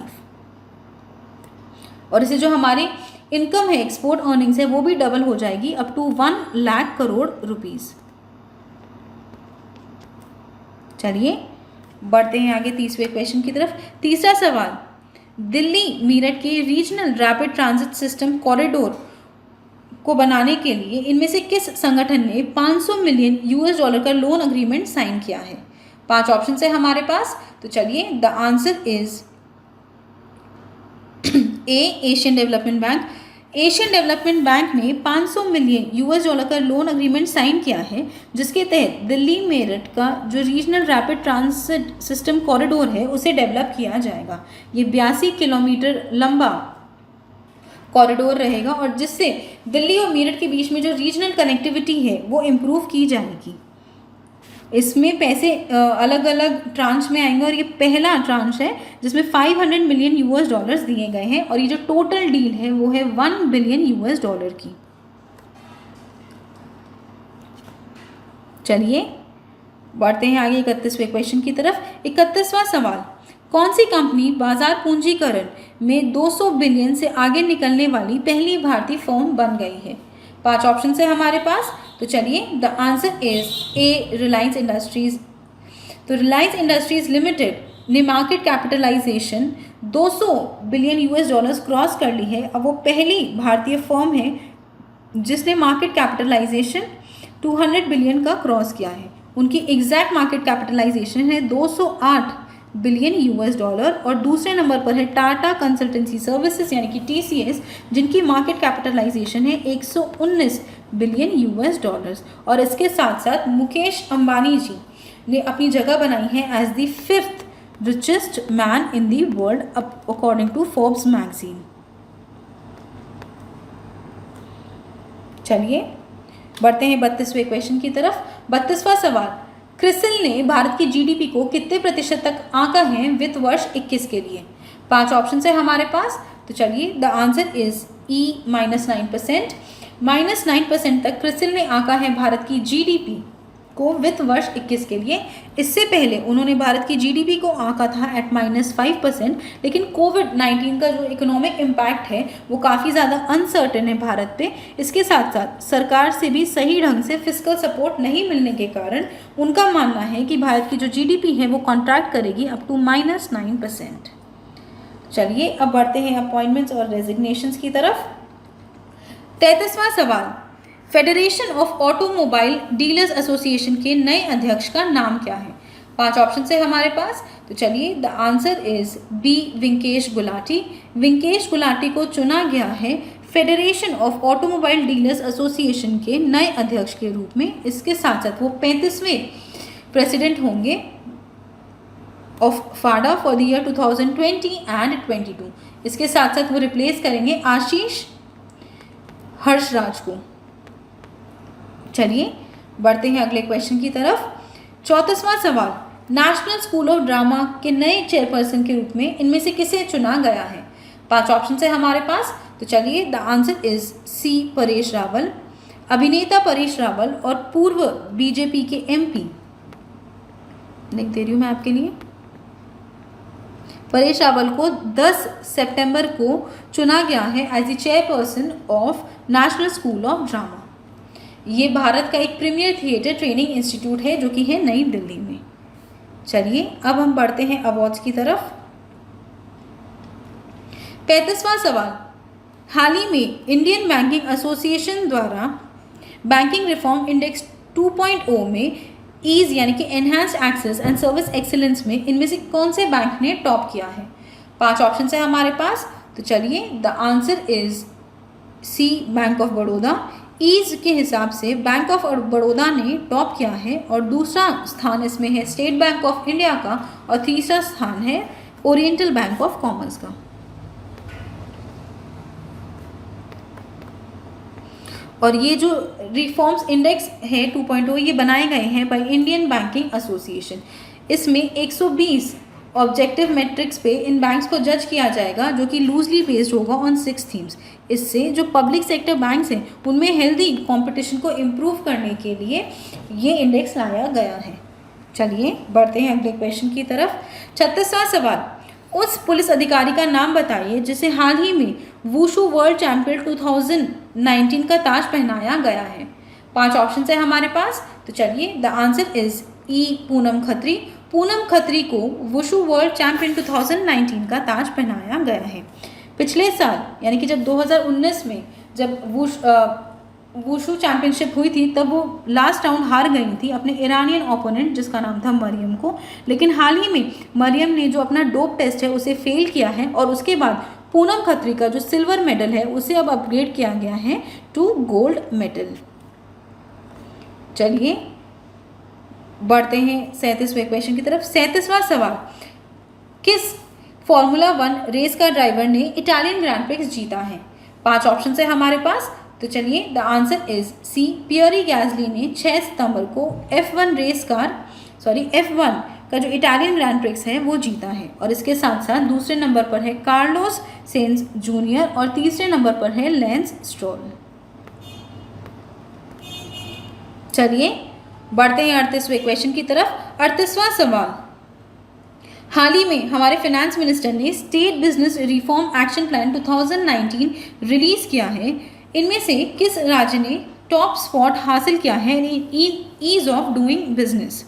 और इससे जो हमारे इनकम है, एक्सपोर्ट अर्निंग्स है, वो भी डबल हो जाएगी up to 1 lakh crore rupees. चलिए बढ़ते हैं आगे 30वें क्वेश्चन की तरफ। तीसरा सवाल, दिल्ली मीरठ के regional rapid transit system corridor को बनाने के लिए इनमें से किस संगठन ने 500 मिलियन $US का लोन अग्रीमेंट साइन किया है? 5 ऑप्शन है हमारे पास। तो चलिए, the answer is A, Asian development bank. Asian development bank ने 500 मिलियन $US का लोन अग्रीमेंट साइन किया है जिसके तहत दिल्ली मेरठ का जो regional rapid transit system corridor है उसे डेवलप किया जाएगा। ये 82 किलोमीटर लंबा कॉरिडोर रहेगा और जिससे दिल्ली और मेरठ के बीच में जो रीजनल कनेक्टिविटी है वो इम्प्रूव की जाएगी। इसमें पैसे अलग अलग ट्रांच में आएंगे और ये पहला ट्रांच है जिसमें 500 मिलियन $US दिए गए हैं और ये जो टोटल डील है वो है 1 बिलियन $US की। चलिए बढ़ते हैं आगे 31वें क्वेश्चन की तरफ। 31वां सवाल, कौन सी कंपनी बाजार पूंजीकरण में 200 बिलियन से आगे निकलने वाली पहली भारतीय फर्म बन गई है? 5 ऑप्शन है हमारे पास, तो चलिए the answer is A Reliance Industries. तो रिलायंस इंडस्ट्रीज लिमिटेड ने market capitalisation 200 billion US dollars cross कर ली है। अब वो पहली भारतीय फर्म है जिसने मार्केट कैपिटलाइजेशन 200 बिलियन का क्रॉस किया है। उनकी एग्जैक्ट मार्केट कैपिटलाइजेशन है 208 बिलियन यूएस डॉलर। और दूसरे नंबर पर है टाटा कंसल्टेंसी सर्विसेज यानी कि टीसीएस, जिनकी मार्केट कैपिटलाइजेशन है 119 बिलियन यूएस डॉलर्स। और इसके साथ साथ मुकेश अंबानी जी ने अपनी जगह बनाई है as the 5th richest man in the world according to Forbes magazine। चलिए बढ़ते हैं 32वें क्वेश्चन की तरफ। 32वां सवाल, क्रिसिल ने भारत की जीडीपी को कितने प्रतिशत तक आंका है वित्त वर्ष 21 के लिए? 5 ऑप्शन है हमारे पास, तो चलिए द आंसर इज ई -9%। -9% तक क्रिसिल ने आंका है भारत की जीडीपी को वित्त वर्ष 21 के लिए। इससे पहले उन्होंने भारत की जीडीपी को आंका था एट -5%, लेकिन कोविड-19 का जो इकोनॉमिक इम्पैक्ट है वो काफ़ी ज़्यादा अनसर्टेन है भारत पे। इसके साथ साथ सरकार से भी सही ढंग से फिस्कल सपोर्ट नहीं मिलने के कारण उनका मानना है कि भारत की जो जीडीपी है वो कॉन्ट्रैक्ट करेगी अप टू -9%। चलिए अब बढ़ते हैं अपॉइंटमेंट्स और रेजिग्नेशंस की तरफ। 33वां सवाल, federation of Automobile Dealers Association के नए अध्यक्ष का नाम क्या है? 5 ऑप्शन है हमारे पास, तो चलिए the answer is B Vinkesh Gulati. Vinkesh Gulati को चुना गया है Federation of Automobile Dealers Association के नए अध्यक्ष के रूप में। इसके साथ साथ वो 35वें प्रेसिडेंट होंगे of FADA for the year 2020 and 22। इसके साथ साथ वो रिप्लेस करेंगे आशीष हर्षराज को। चलिए बढ़ते हैं अगले क्वेश्चन की तरफ। 34वां सवाल, नेशनल स्कूल ऑफ ड्रामा के नए चेयरपर्सन के रूप में इनमें से किसे चुना गया है? 5 ऑप्शन है हमारे पास, तो चलिए the answer is C Paresh Rawal. अभिनेता परेश रावल और पूर्व बीजेपी के एमपी, लिख दे रही हूँ मैं आपके लिए, परेश रावल को 10 सितंबर को चुना गया है as the chairperson of national school of drama. ये भारत का एक प्रीमियर थिएटर ट्रेनिंग इंस्टीट्यूट है जो कि है नई दिल्ली में। चलिए अब हम बढ़ते हैं अवार्ड्स की तरफ। 35वां सवाल, हाल ही में इंडियन बैंकिंग एसोसिएशन द्वारा बैंकिंग रिफॉर्म इंडेक्स 2.0 में ईज यानी कि enhanced access and service excellence में इनमें से कौन से बैंक ने टॉप किया है? 5 ऑप्शन है हमारे पास, तो चलिए the answer is C bank of Baroda. Ease के हिसाब से बैंक ऑफ बड़ौदा ने टॉप किया है और दूसरा स्थान इसमें है स्टेट बैंक ऑफ इंडिया का और तीसरा स्थान है ओरिएंटल बैंक ऑफ कॉमर्स का। और ये जो रिफॉर्म्स इंडेक्स है 2.0 ये बनाए गए हैं बाय इंडियन बैंकिंग एसोसिएशन। इसमें 120 ऑब्जेक्टिव मैट्रिक्स पे इन बैंक्स को जज किया जाएगा जो कि लूजली बेस्ड होगा ऑन 6 थीम्स। इससे जो पब्लिक सेक्टर बैंक्स हैं उनमें हेल्दी कंपटीशन को इम्प्रूव करने के लिए ये इंडेक्स लाया गया है। चलिए बढ़ते हैं अगले क्वेश्चन की तरफ। 36वां सवाल, उस पुलिस अधिकारी का नाम बताइए जिसे हाल ही में वुशु वर्ल्ड चैंपियन 2019 का ताज पहनाया गया है। 5 ऑप्शन है हमारे पास, तो चलिए द आंसर इज ई पूनम खत्री। पूनम खत्री को वुशु वर्ल्ड चैंपियन 2019 का ताज पहनाया गया है। पिछले साल यानी कि जब 2019 में जब वुशु चैंपियनशिप हुई थी तब वो लास्ट राउंड हार गई थी अपने ईरानियन ओपोनेंट जिसका नाम था मरियम को। लेकिन हाल ही में मरियम ने जो अपना डोप टेस्ट है उसे फेल किया है और उसके बाद पूनम खत्री का जो सिल्वर मेडल है उसे अब अपग्रेड किया गया है टू गोल्ड मेडल। चलिए बढ़ते हैं 37वें क्वेश्चन की तरफ। 37वां सवाल, किस फॉर्मूला 1 रेस का ड्राइवर ने इटालियन ग्रैंड प्रिक्स जीता है? 5 ऑप्शन है हमारे पास, तो चलिए the answer is C Pierre Gasly ने 6 सितंबर को F1 का जो इटालियन ग्रैंड प्रिक्स है वो जीता है। और इसके साथ साथ दूसरे नंबर पर है कार्लोस सेंज जूनियर और तीसरे नंबर पर है लेंस स्ट्रोल। चलिए बढ़ते हैं 38वें क्वेश्चन की तरफ। 38वां सवाल, हाल ही में हमारे फाइनेंस मिनिस्टर ने state business reform action plan 2019 release किया है। इनमें से किस राज्य ने टॉप स्पॉट हासिल किया है in ease of doing business?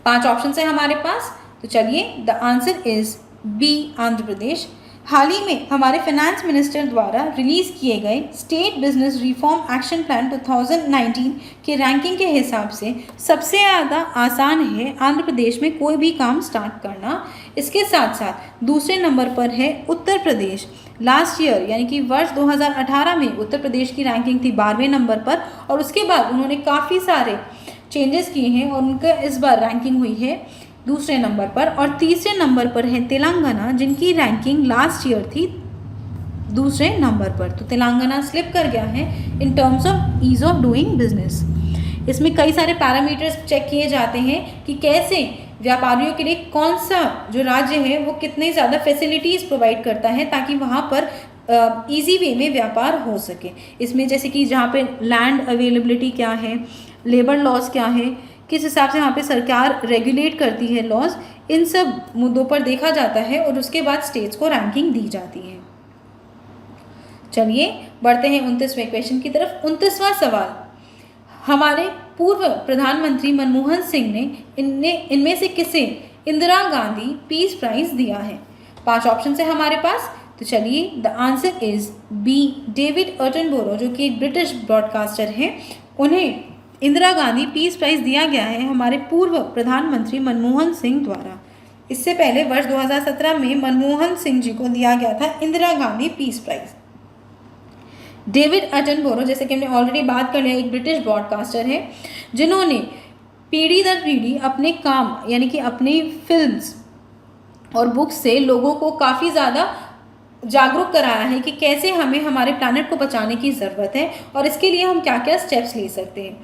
5 option है हमारे पास, तो चलिए the answer is B, Andhra Pradesh. हाल ही में हमारे फाइनेंस मिनिस्टर द्वारा रिलीज किए गए state business reform action plan 2019 के रैंकिंग के हिसाब से सबसे ज़्यादा आसान है आंध्र प्रदेश में कोई भी काम स्टार्ट करना। इसके साथ साथ दूसरे नंबर पर है उत्तर प्रदेश। लास्ट ईयर यानी कि वर्ष 2018 में उत्तर प्रदेश की रैंकिंग थी 12वें नंबर पर, और उसके बाद उन्होंने काफ़ी सारे चेंजेस किए हैं और उनका इस बार रैंकिंग हुई है दूसरे नंबर पर। और तीसरे नंबर पर है तेलंगाना, जिनकी रैंकिंग लास्ट ईयर थी दूसरे नंबर पर। तो तेलंगाना स्लिप कर गया है in terms of ease of doing business. इसमें कई सारे पैरामीटर्स चेक किए जाते हैं कि कैसे व्यापारियों के लिए कौन सा जो राज्य है वो कितने ज़्यादा फैसिलिटीज़ प्रोवाइड करता है ताकि वहाँ पर ईजी वे में व्यापार हो सके। इसमें जैसे कि जहाँ पे लैंड अवेलेबिलिटी क्या है, लेबर लॉज क्या है, किस हिसाब से वहाँ पे सरकार रेगुलेट करती है लॉज, इन सब मुद्दों पर देखा जाता है और उसके बाद स्टेट्स को रैंकिंग दी जाती है। चलिए बढ़ते हैं 29वें क्वेश्चन की तरफ। 29वां सवाल, हमारे पूर्व प्रधानमंत्री मनमोहन सिंह ने इनमें से किसे इंदिरा गांधी पीस प्राइज दिया है? 5 ऑप्शन है हमारे पास, तो चलिए the answer is B, David Attenborough, जो कि एक ब्रिटिश ब्रॉडकास्टर हैं। उन्हें इंदिरा गांधी पीस प्राइज दिया गया है हमारे पूर्व प्रधानमंत्री मनमोहन सिंह द्वारा। इससे पहले वर्ष 2017 में मनमोहन सिंह जी को दिया गया था Indira Gandhi peace prize. David Attenborough, जैसे कि हमने ऑलरेडी बात कर लिया, एक ब्रिटिश ब्रॉडकास्टर है जिन्होंने पीढ़ी दर पीढ़ी अपने काम यानी कि अपनी फिल्म्स और बुक्स से लोगों को काफ़ी ज़्यादा जागरूक कराया है कि कैसे हमें हमारे प्लैनेट को बचाने की ज़रूरत है और इसके लिए हम क्या क्या स्टेप्स ले सकते हैं,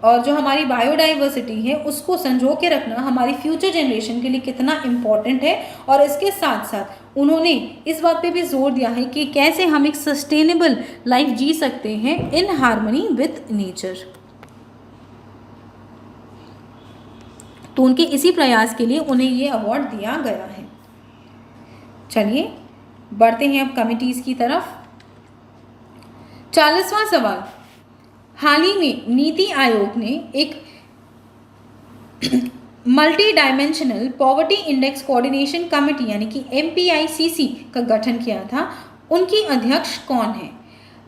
और जो हमारी बायोडाइवर्सिटी है उसको संजो के रखना हमारी फ्यूचर जनरेशन के लिए कितना इम्पॉर्टेंट है। और इसके साथ साथ उन्होंने इस बात पे भी जोर दिया है कि कैसे हम एक सस्टेनेबल लाइफ जी सकते हैं इन हार्मनी विथ नेचर। तो उनके इसी प्रयास के लिए उन्हें ये अवार्ड दिया गया है। चलिए बढ़ते हैं अब कमिटीज़ की तरफ। 40वां सवाल, हाल ही में नीति आयोग ने एक multi dimensional poverty index coordination committee यानी कि MPICC का गठन किया था। उनकी अध्यक्ष कौन है?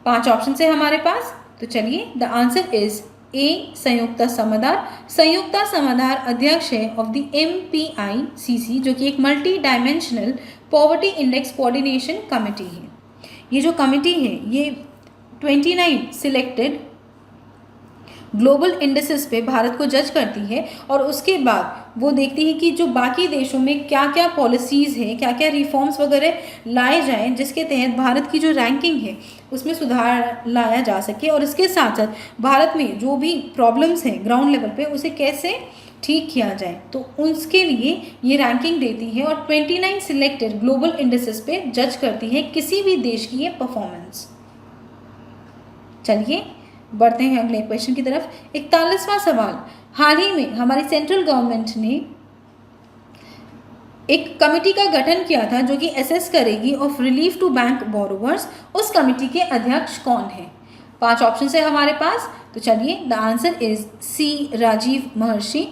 5 ऑप्शन है हमारे पास, तो चलिए द आंसर इज ए, संयुक्ता समदर। संयुक्ता समदर अध्यक्ष है ऑफ द MPICC, जो कि एक multi dimensional poverty index coordination committee है। ये जो कमेटी है ये 29 सिलेक्टेड ग्लोबल इंडेक्सेस पे भारत को जज करती है और उसके बाद वो देखती है कि जो बाकी देशों में क्या क्या पॉलिसीज़ हैं, क्या क्या रिफॉर्म्स वगैरह लाए जाएं जिसके तहत भारत की जो रैंकिंग है उसमें सुधार लाया जा सके, और इसके साथ साथ भारत में जो भी प्रॉब्लम्स हैं ग्राउंड लेवल पे उसे कैसे ठीक किया जाए, तो उसके लिए ये रैंकिंग देती है और 29 सिलेक्टेड ग्लोबल इंडेक्सेस पे जज करती है किसी भी देश की ये परफॉर्मेंस। चलिए बढ़ते हैं अगले क्वेश्चन की तरफ। 41वां सवाल, हाल ही में हमारी सेंट्रल गवर्नमेंट ने एक कमेटी का गठन किया था जो कि असेस करेगी of relief to bank borrowers. उस कमेटी के अध्यक्ष कौन है? 5 ऑप्शन है हमारे पास, तो चलिए the answer is C, Rajiv Mehrishi.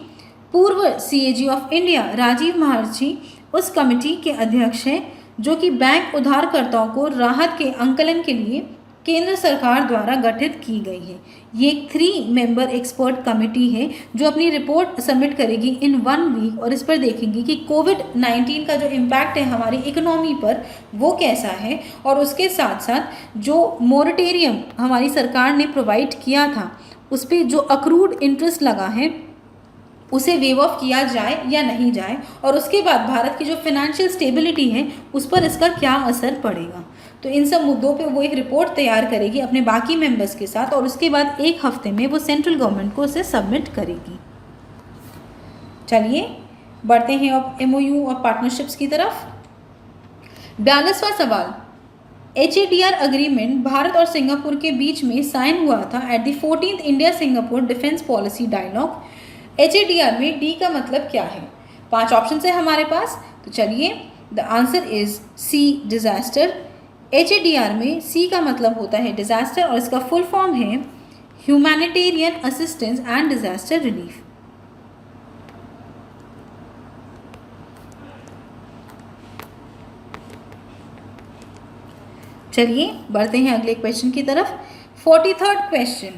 पूर्व CAG ऑफ इंडिया राजीव महर्षि उस कमेटी के अध्यक्ष हैं जो कि बैंक उधारकर्ताओं को राहत के आंकलन के लिए केंद्र सरकार द्वारा गठित की गई है। ये एक 3 मेंबर एक्सपर्ट कमेटी है जो अपनी रिपोर्ट सबमिट करेगी इन 1 वीक और इस पर देखेंगी कि कोविड-19 का जो इम्पैक्ट है हमारी इकोनॉमी पर वो कैसा है, और उसके साथ साथ जो मोरेटोरियम हमारी सरकार ने प्रोवाइड किया था उस पर जो अक्रूड इंटरेस्ट लगा है उसे वेव ऑफ किया जाए या नहीं जाए, और उसके बाद भारत की जो फाइनेंशियल स्टेबिलिटी है उस पर इसका क्या असर पड़ेगा। तो इन सब मुद्दों पे वो एक रिपोर्ट तैयार करेगी अपने बाकी मेंबर्स के साथ और उसके बाद 1 हफ्ते में वो सेंट्रल गवर्नमेंट को उसे सबमिट करेगी। चलिए बढ़ते हैं अब MOU और पार्टनरशिप्स की तरफ। 42वां सवाल, HADR अग्रीमेंट भारत और सिंगापुर के बीच में साइन हुआ था at the 14th India Singapore defence policy dialogue. HADR में D का मतलब क्या है? 5 ऑप्शन है हमारे पास, तो चलिए the answer is C, disaster. HADR में C का मतलब होता है डिजास्टर और इसका फुल फॉर्म है humanitarian assistance and disaster relief. चलिए बढ़ते हैं अगले क्वेश्चन की तरफ। 43rd क्वेश्चन,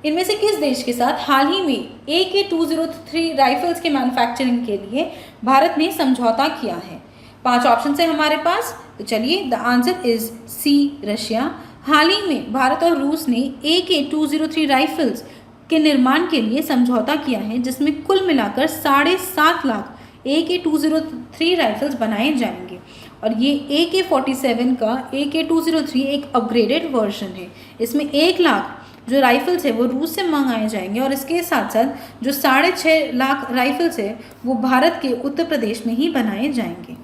इनमें से किस देश के साथ हाल ही में AK-203 राइफल्स के मैन्युफैक्चरिंग के लिए भारत ने समझौता किया है? 5 ऑप्शन है हमारे पास, तो चलिए the answer is C, Russia. हाल ही में भारत और रूस ने AK-203 राइफल्स के निर्माण के लिए समझौता किया है, जिसमें कुल मिलाकर 7.5 लाख AK-203 राइफल्स बनाए जाएंगे और ये AK-47 का AK-203 एक अपग्रेडेड वर्जन है। इसमें 1 लाख जो राइफल्स है वो रूस से मंगाए जाएंगे और इसके साथ साथ जो 6.5 लाख राइफल्स है वो भारत के उत्तर प्रदेश में ही बनाए जाएंगे।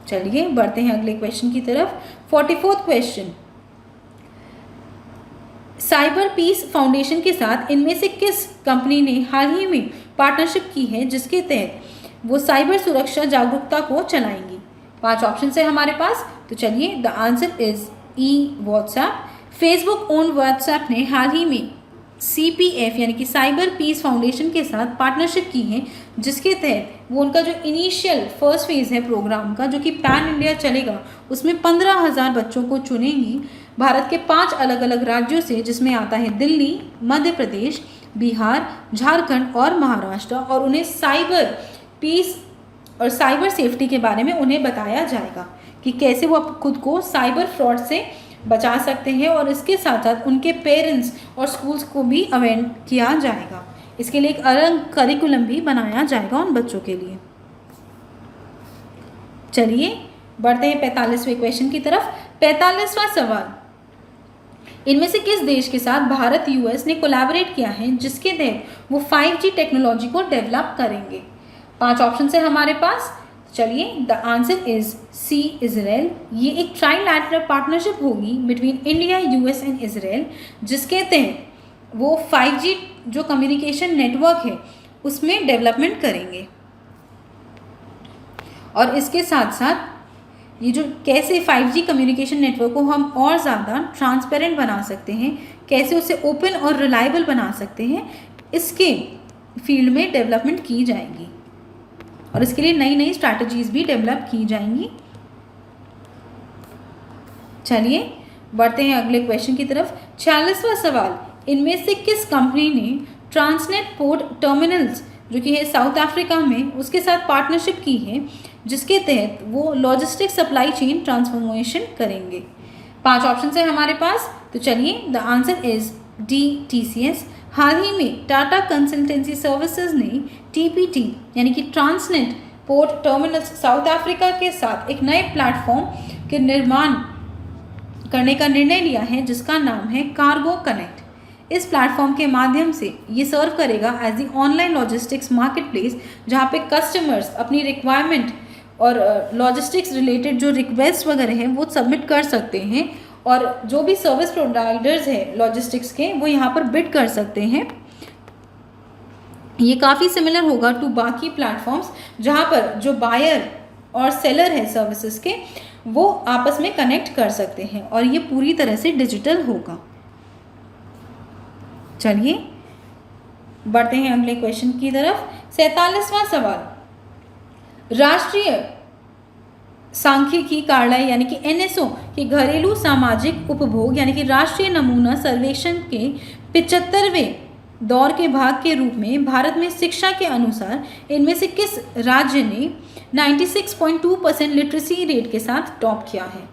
चलिए बढ़ते हैं अगले क्वेश्चन की तरफ। 44th question, cyber peace foundation के साथ इनमें से किस कंपनी ने हाल ही में पार्टनरशिप की है जिसके तहत वो साइबर सुरक्षा जागरूकता को चलाएंगी? 5 ऑप्शन है हमारे पास, तो चलिए the answer is E, WhatsApp. Facebook own WhatsApp ने हाल ही में CPF यानी कि साइबर पीस फाउंडेशन के साथ पार्टनरशिप की है, जिसके तहत वो उनका जो इनिशियल फर्स्ट फेज़ है प्रोग्राम का, जो कि पैन इंडिया चलेगा, उसमें 15,000 बच्चों को चुनेंगी भारत के 5 अलग अलग राज्यों से, जिसमें आता है दिल्ली, मध्य प्रदेश, बिहार, झारखंड और महाराष्ट्र। और उन्हें साइबर पीस और साइबर सेफ्टी के बारे में उन्हें बताया जाएगा कि कैसे वो खुद को साइबर फ्रॉड से बचा सकते हैं और इसके साथ साथ उनके पेरेंट्स और स्कूल्स को भी अवेयर किया जाएगा। इसके लिए एक अलग करिकुलम भी बनाया जाएगा उन बच्चों के लिए। चलिए बढ़ते हैं 45वें क्वेश्चन की तरफ। 45वां सवाल, इनमें से किस देश के साथ भारत US ने कोलैबोरेट किया है जिसके तहत वो 5G टेक्नोलॉजी को डेवलप करेंगे? 5 ऑप्शन है हमारे पास, चलिए the answer is C, Israel. ये एक ट्राइलैटरल पार्टनरशिप होगी between India, US and Israel, जिसके तहत वो 5G जो कम्युनिकेशन नेटवर्क है उसमें डेवलपमेंट करेंगे। और इसके साथ साथ ये जो कैसे 5G कम्युनिकेशन नेटवर्क को हम और ज़्यादा ट्रांसपेरेंट बना सकते हैं, कैसे उसे ओपन और रिलायबल बना सकते हैं, इसके फील्ड में डेवलपमेंट की जाएगी और इसके लिए नई नई स्ट्रैटेजीज भी डेवलप की जाएंगी। चलिए बढ़ते हैं अगले क्वेश्चन की तरफ। 46वां सवाल, इनमें से किस कंपनी ने ट्रांसनेट पोर्ट टर्मिनल्स जो कि है साउथ अफ्रीका में, उसके साथ पार्टनरशिप की है जिसके तहत वो लॉजिस्टिक सप्लाई चेन ट्रांसफॉर्मेशन करेंगे? 5 ऑप्शन है हमारे पास, तो चलिए the answer is D, TCS। हाल ही में टाटा कंसल्टेंसी सर्विसेज ने TPT यानी कि Transnet port terminals south Africa के साथ एक नए प्लेटफॉर्म के निर्माण करने का निर्णय लिया है जिसका नाम है कार्गो कनेक्ट। इस प्लेटफॉर्म के माध्यम से ये सर्व करेगा as the online logistics marketplace, जहाँ पे कस्टमर्स अपनी रिक्वायरमेंट और लॉजिस्टिक्स रिलेटेड जो रिक्वेस्ट वगैरह हैं वो सबमिट कर सकते हैं और जो भी सर्विस प्रोवाइडर्स हैं लॉजिस्टिक्स के वो यहाँ पर बिड कर सकते हैं। ये काफ़ी सिमिलर होगा टू बाकी प्लेटफॉर्म्स जहाँ पर जो बायर और सेलर है सर्विसेज के वो आपस में कनेक्ट कर सकते हैं और ये पूरी तरह से डिजिटल होगा। चलिए बढ़ते हैं अगले क्वेश्चन की तरफ। 47वां सवाल, राष्ट्रीय सांख्यिकी कार्यालय यानी कि NSO के घरेलू सामाजिक उपभोग यानी कि राष्ट्रीय नमूना सर्वेक्षण के 75वें दौर के भाग के रूप में भारत में शिक्षा के अनुसार इनमें से किस राज्य ने 96.2% लिटरेसी रेट के साथ टॉप किया है?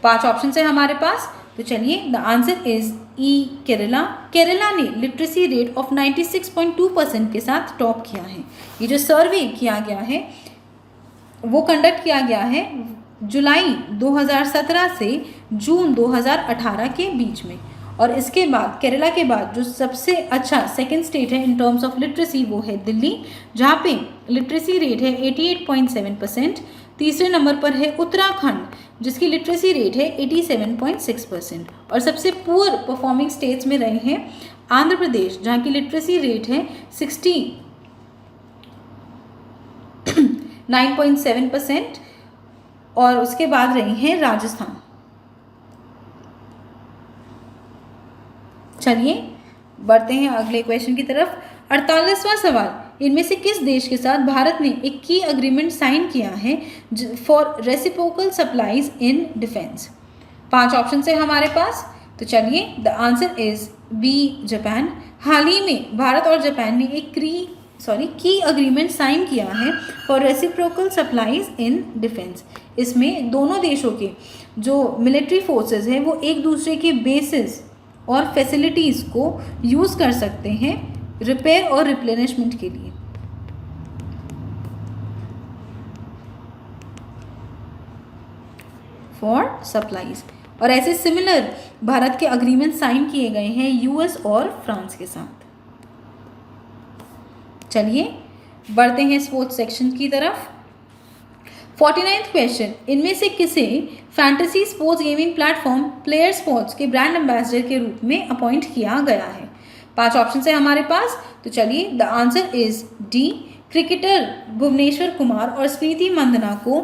5 ऑप्शन है हमारे पास, तो चलिए द आंसर इज ई, केरला। केरला ने लिटरेसी रेट ऑफ 96.2% के साथ टॉप किया है। ये जो सर्वे किया गया है वो कंडक्ट किया गया है जुलाई 2017 से जून 2018 के बीच में और इसके बाद केरला के बाद जो सबसे अच्छा सेकंड स्टेट है इन टर्म्स ऑफ लिटरेसी वो है दिल्ली, जहाँ पे लिटरेसी रेट है 88.7%। तीसरे नंबर पर है उत्तराखंड जिसकी लिटरेसी रेट है 87.6% और सबसे पुअर परफॉर्मिंग स्टेट्स में रहे हैं आंध्र प्रदेश जहाँ की लिटरेसी रेट है 9.7% और उसके बाद रही है राजस्थान। चलिए बढ़ते हैं अगले क्वेश्चन की तरफ। 48वां सवाल, इनमें से किस देश के साथ भारत ने एक की अग्रीमेंट साइन किया है for reciprocal supplies in defence? 5 option है हमारे पास, तो चलिए the answer is B Japan. हाल ही में भारत और जापान ने एक की अग्रीमेंट साइन किया है for reciprocal supplies in defence. इसमें दोनों देशों के जो मिलिट्री फोर्सेस हैं वो एक दूसरे के बेसिस और फैसिलिटीज़ को यूज़ कर सकते हैं रिपेयर और रिप्लेनिशमेंट के लिए। फॉर सप्लाईज, और ऐसे सिमिलर भारत के अग्रीमेंट साइन किए गए हैं यूएस और फ्रांस के साथ। चलिए बढ़ते हैं स्पोर्ट्स सेक्शन की तरफ। 49th क्वेश्चन, इनमें से किसे fantasy sports gaming platform player sports के ब्रांड एम्बेसडर के रूप में अपॉइंट किया गया है? 5 ऑप्शन है हमारे पास, तो चलिए the answer is D. Cricketer Bhuvneshwar Kumar और स्मृति मंदना को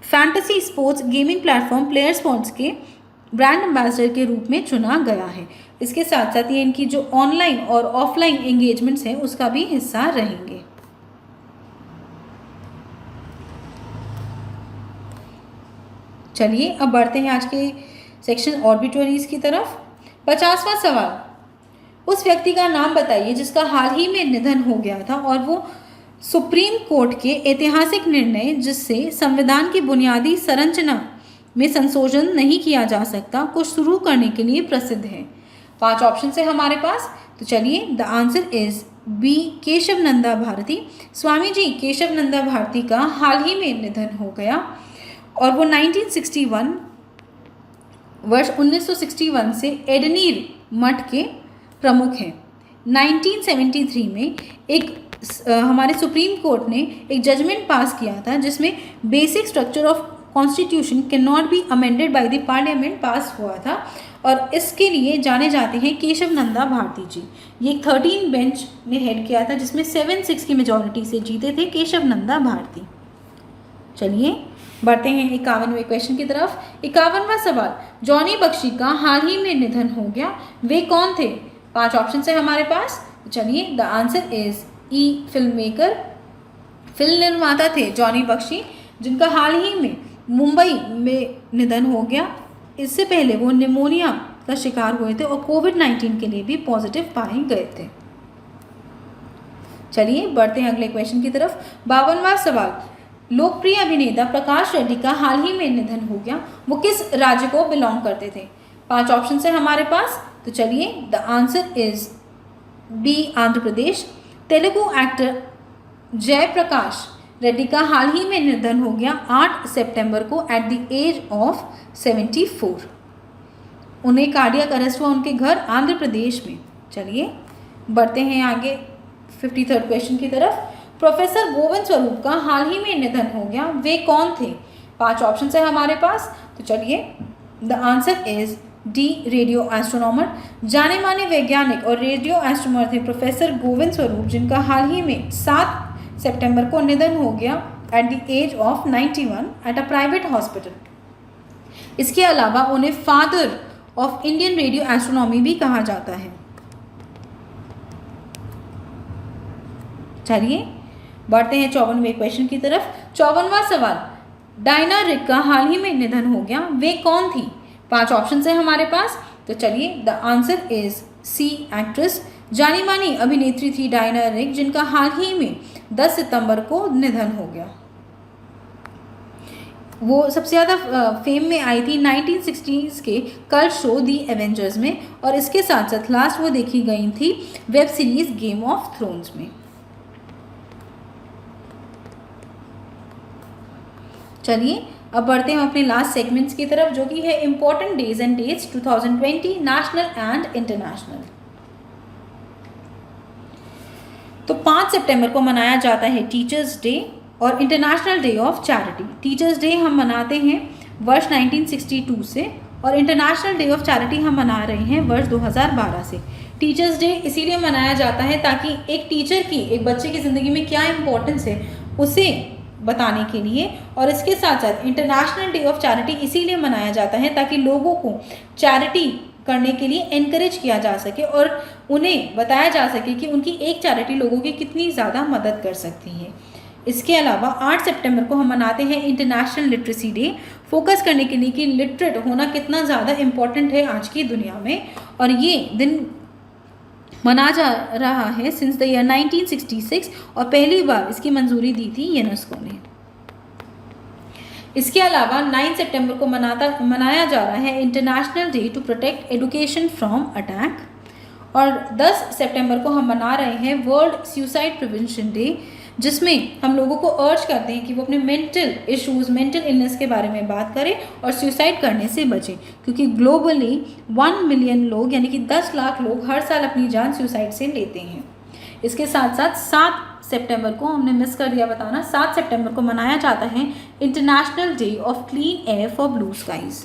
fantasy sports gaming platform player sports के ब्रांड एम्बेसडर के रूप में चुना गया है। इसके साथ साथ ये इनकी जो ऑनलाइन और ऑफलाइन एंगेजमेंट्स हैं उसका भी हिस्सा रहेंगे। चलिए अब बढ़ते हैं आज के सेक्शन ऑर्बिटरीज की तरफ। 50वां सवाल, उस व्यक्ति का नाम बताइए जिसका हाल ही में निधन हो गया था और वो सुप्रीम कोर्ट के ऐतिहासिक निर्णय जिससे संविधान की बुनियादी संरचना में संशोधन नहीं किया जा सकता को शुरू करने के लिए प्रसिद्ध है। 5 ऑप्शन है हमारे पास, तो चलिए the answer is B Keshav Nanda Bharati. Swami ji Keshav Nanda Bharati का हाल ही में निधन हो गया और वो 1961 वर्ष 1961 से एडनीर मठ के प्रमुख हैं। 1973 में एक हमारे सुप्रीम कोर्ट ने एक जजमेंट पास किया था जिसमें basic structure of constitution can not be amended by the parliament पास हुआ था और इसके लिए जाने जाते हैं केशव नंदा भारती जी। ये 13 बेंच ने हेड किया था जिसमें 7-6 की मेजॉरिटी से जीते थे केशव नंदा भारती। चलिए बढ़ते हैं 51वें क्वेश्चन की तरफ। 51वां सवाल, जॉनी बख्शी का हाल ही में निधन हो गया, वे कौन थे? 5 ऑप्शन है हमारे पास, चलिए the answer is E film maker, film निर्माता थे जॉनी बख्शी जिनका हाल ही में मुंबई में निधन हो गया। इससे पहले वो निमोनिया का शिकार हुए थे और कोविड-19 के लिए भी पॉजिटिव पाए गए थे। चलिए बढ़ते हैं अगले क्वेश्चन की तरफ। 52वां सवाल, लोकप्रिय अभिनेता प्रकाश रेड्डी का हाल ही में निधन हो गया, वो किस राज्य को बिलोंग करते थे? 5 ऑप्शन है हमारे पास, तो चलिए the answer is B Andhra Pradesh. Telugu actor Jayaprakash Reddy का हाल ही में निधन हो गया 8 सितंबर को एट द एज ऑफ 74। उन्हें कार्डियक अरेस्ट हुआ उनके घर आंध्र प्रदेश में। चलिए बढ़ते हैं आगे 53rd क्वेश्चन की तरफ। प्रोफेसर गोविंद स्वरूप का हाल ही में निधन हो गया, वे कौन थे? 5 ऑप्शन है हमारे पास, तो चलिए the answer is D radio astronomer. जाने माने वैज्ञानिक और रेडियो एस्ट्रोनॉमर थे प्रोफेसर गोविंद स्वरूप जिनका हाल ही में 7 सितंबर को निधन हो गया at the age of 91 at a private hospital. इसके अलावा उन्हें father of Indian radio astronomy भी कहा जाता है। चलिए बढ़ते हैं 54वें क्वेश्चन की तरफ। 54वां सवाल, डायना रिक का हाल ही में निधन हो गया, वे कौन थी? 5 ऑप्शन है हमारे पास, तो चलिए the answer is C actress. जानी मानी अभिनेत्री थी डायना रिक जिनका हाल ही में 10 सितंबर को निधन हो गया। वो सबसे ज़्यादा फेम में आई थी 1960s के कल्ट शो दी एवेंजर्स में और इसके साथ साथ लास्ट वो देखी गई थी web series game of thrones में। चलिए अब बढ़ते हैं अपने लास्ट सेगमेंट्स की तरफ जो कि है important days and dates 2020 national and international. तो 5 सितंबर को मनाया जाता है टीचर्स डे और international day of charity. Teachers day हम मनाते हैं वर्ष 1962 से और इंटरनेशनल डे ऑफ चैरिटी हम मना रहे हैं वर्ष 2012 से। टीचर्स डे इसीलिए मनाया जाता है ताकि एक टीचर की एक बच्चे की ज़िंदगी में क्या इम्पोर्टेंस है उसे बताने के लिए, और इसके साथ साथ इंटरनेशनल डे ऑफ चैरिटी इसीलिए मनाया जाता है ताकि लोगों को चैरिटी करने के लिए एनकरेज किया जा सके और उन्हें बताया जा सके कि उनकी एक चैरिटी लोगों की कितनी ज़्यादा मदद कर सकती है। इसके अलावा 8 सितंबर को हम मनाते हैं इंटरनेशनल लिटरेसी डे, फोकस करने के लिए कि लिटरेट होना कितना ज़्यादा इम्पॉर्टेंट है आज की दुनिया में। और ये दिन मना जा रहा है सिंस द ईयर 1966 और पहली बार इसकी मंजूरी दी थी यूनेस्को ने। इसके अलावा 9 सितंबर को मनाया जा रहा है international day to protect education from attack. और 10 सितंबर को हम मना रहे हैं वर्ल्ड सुसाइड प्रिवेंशन डे, जिसमें हम लोगों को अर्ज करते हैं कि वो अपने मेंटल इश्यूज, मेंटल इलनेस के बारे में बात करें और सुसाइड करने से बचें, क्योंकि ग्लोबली 1 मिलियन लोग यानी कि 10 लाख लोग हर साल अपनी जान सुसाइड से लेते हैं। इसके साथ साथ 7 सितंबर को हमने मिस कर दिया बताना, 7 सितंबर को मनाया जाता है international day of clean air for blue skies.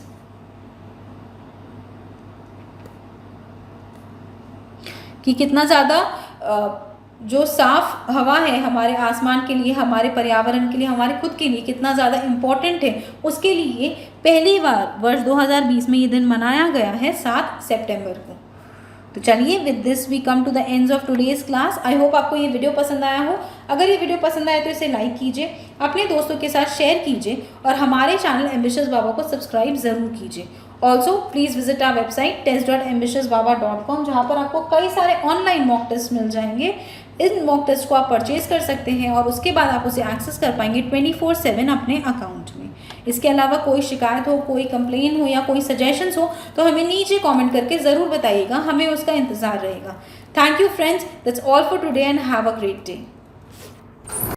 कि कितना ज़्यादा जो साफ हवा है हमारे आसमान के लिए, हमारे पर्यावरण के लिए, हमारे खुद के लिए कितना ज़्यादा इम्पोर्टेंट है, उसके लिए पहली बार वर्ष 2020 में ये दिन मनाया गया है 7 सितंबर को। तो चलिए, with this we come to the ends of today's class. I hope आपको ये वीडियो पसंद आया हो। अगर ये वीडियो पसंद आया तो इसे लाइक कीजिए, अपने दोस्तों के साथ शेयर कीजिए और हमारे चैनल एम्बिशियस बाबा को सब्सक्राइब ज़रूर कीजिए। Also please visit our website test.ambitiousbaba.com, जहाँ पर आपको कई सारे ऑनलाइन मॉक टेस्ट मिल जाएंगे। इन मॉक टेस्ट को आप परचेज कर सकते हैं और उसके बाद आप उसे एक्सेस कर पाएंगे 24/7 अपने अकाउंट में। इसके अलावा कोई शिकायत हो, कोई कंप्लेन हो या कोई सजेशंस हो तो हमें नीचे कमेंट करके ज़रूर बताइएगा, हमें उसका इंतज़ार रहेगा। Thank you friends, that's all for today and have a great day.